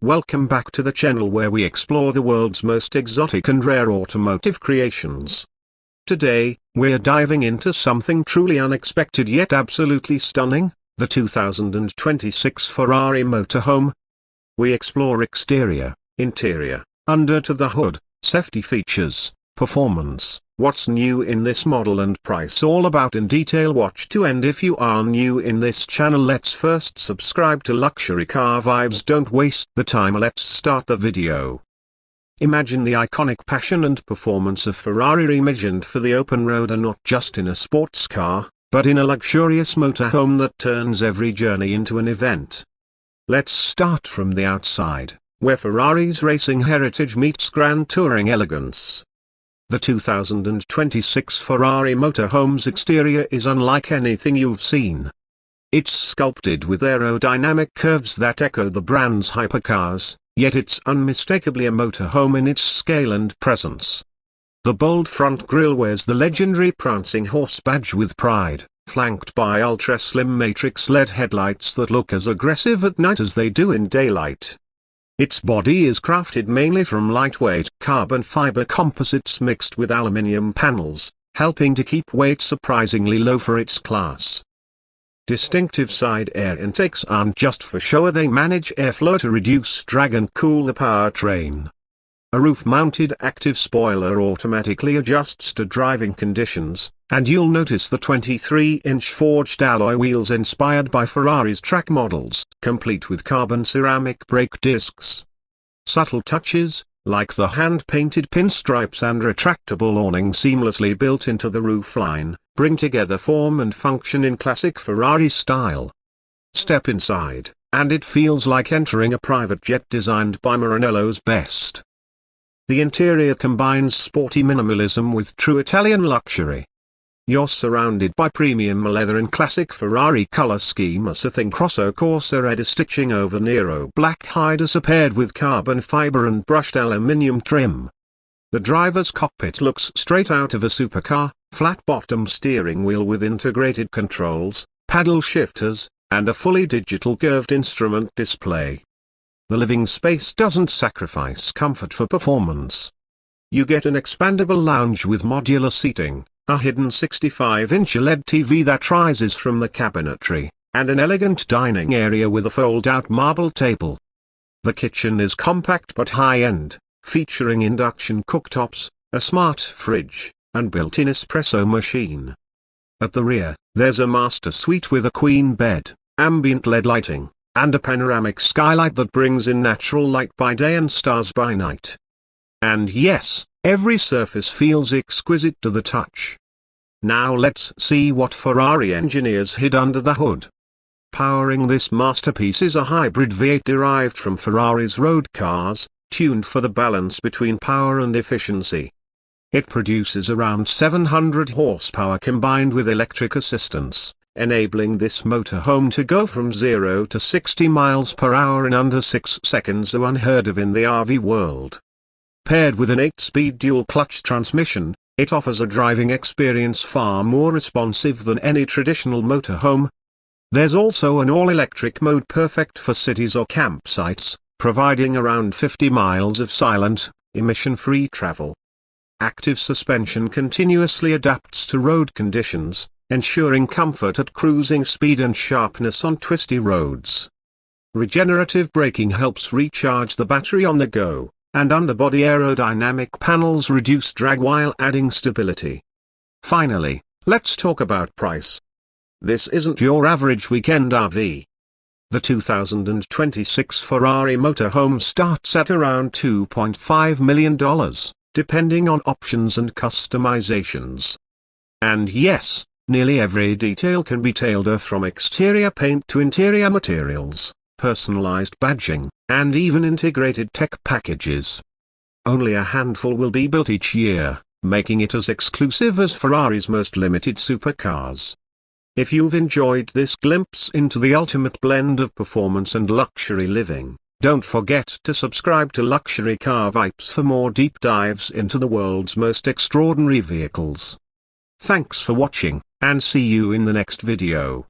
Welcome back to the channel where we explore the world's most exotic and rare automotive creations. Today, we're diving into something truly unexpected yet absolutely stunning, the 2026 Ferrari Motorhome. We explore exterior, interior, under to the hood, safety features, performance, what's new in this model and price, all about in detail. Watch to end. If you are new in this channel, let's first subscribe to Luxury Car Vibes. Don't waste the time, let's start the video. Imagine the iconic passion and performance of Ferrari reimagined for the open road, and not just in a sports car, but in a luxurious motorhome that turns every journey into an event. Let's start from the outside, where Ferrari's racing heritage meets grand touring elegance. The 2026 Ferrari Motorhome's exterior is unlike anything you've seen. It's sculpted with aerodynamic curves that echo the brand's hypercars, yet it's unmistakably a motorhome in its scale and presence. The bold front grille wears the legendary Prancing horse badge with pride, flanked by ultra-slim matrix-LED headlights that look as aggressive at night as they do in daylight. Its body is crafted mainly from lightweight carbon fiber composites mixed with aluminium panels, helping to keep weight surprisingly low for its class. Distinctive side air intakes aren't just for show, they manage airflow to reduce drag and cool the powertrain. A roof-mounted active spoiler automatically adjusts to driving conditions, and you'll notice the 23-inch forged alloy wheels inspired by Ferrari's track models, complete with carbon ceramic brake discs. Subtle touches, like the hand-painted pinstripes and retractable awning seamlessly built into the roofline, bring together form and function in classic Ferrari style. Step inside, and it feels like entering a private jet designed by Maranello's best. The interior combines sporty minimalism with true Italian luxury. You're surrounded by premium leather and classic Ferrari color scheme, a Think Rosso Corsa red stitching over Nero black hiders paired with carbon fiber and brushed aluminium trim. The driver's cockpit looks straight out of a supercar, flat-bottom steering wheel with integrated controls, paddle shifters, and a fully digital curved instrument display. The living space doesn't sacrifice comfort for performance. You get an expandable lounge with modular seating, a hidden 65-inch LED TV that rises from the cabinetry, and an elegant dining area with a fold-out marble table. The kitchen is compact but high-end, featuring induction cooktops, a smart fridge, and built-in espresso machine. At the rear, there's a master suite with a queen bed, ambient LED lighting, and a panoramic skylight that brings in natural light by day and stars by night. And yes, every surface feels exquisite to the touch. Now let's see what Ferrari engineers hid under the hood. Powering this masterpiece is a hybrid V8 derived from Ferrari's road cars, tuned for the balance between power and efficiency. It produces around 700 horsepower combined with electric assistance, enabling this motorhome to go from 0 to 60 miles per hour in under 6 seconds, unheard of in the RV world. Paired with an 8-speed dual-clutch transmission, it offers a driving experience far more responsive than any traditional motorhome. There's also an all-electric mode perfect for cities or campsites, providing around 50 miles of silent, emission-free travel. Active suspension continuously adapts to road conditions, ensuring comfort at cruising speed and sharpness on twisty roads. Regenerative braking helps recharge the battery on the go, and underbody aerodynamic panels reduce drag while adding stability. Finally, let's talk about price. This isn't your average weekend RV. The 2026 Ferrari Motorhome starts at around $2.5 million, depending on options and customizations. And yes, nearly every detail can be tailored, from exterior paint to interior materials, personalized badging, and even integrated tech packages. Only a handful will be built each year, making it as exclusive as Ferrari's most limited supercars. If you've enjoyed this glimpse into the ultimate blend of performance and luxury living, don't forget to subscribe to Luxury Car Vibes for more deep dives into the world's most extraordinary vehicles. Thanks for watching, and see you in the next video.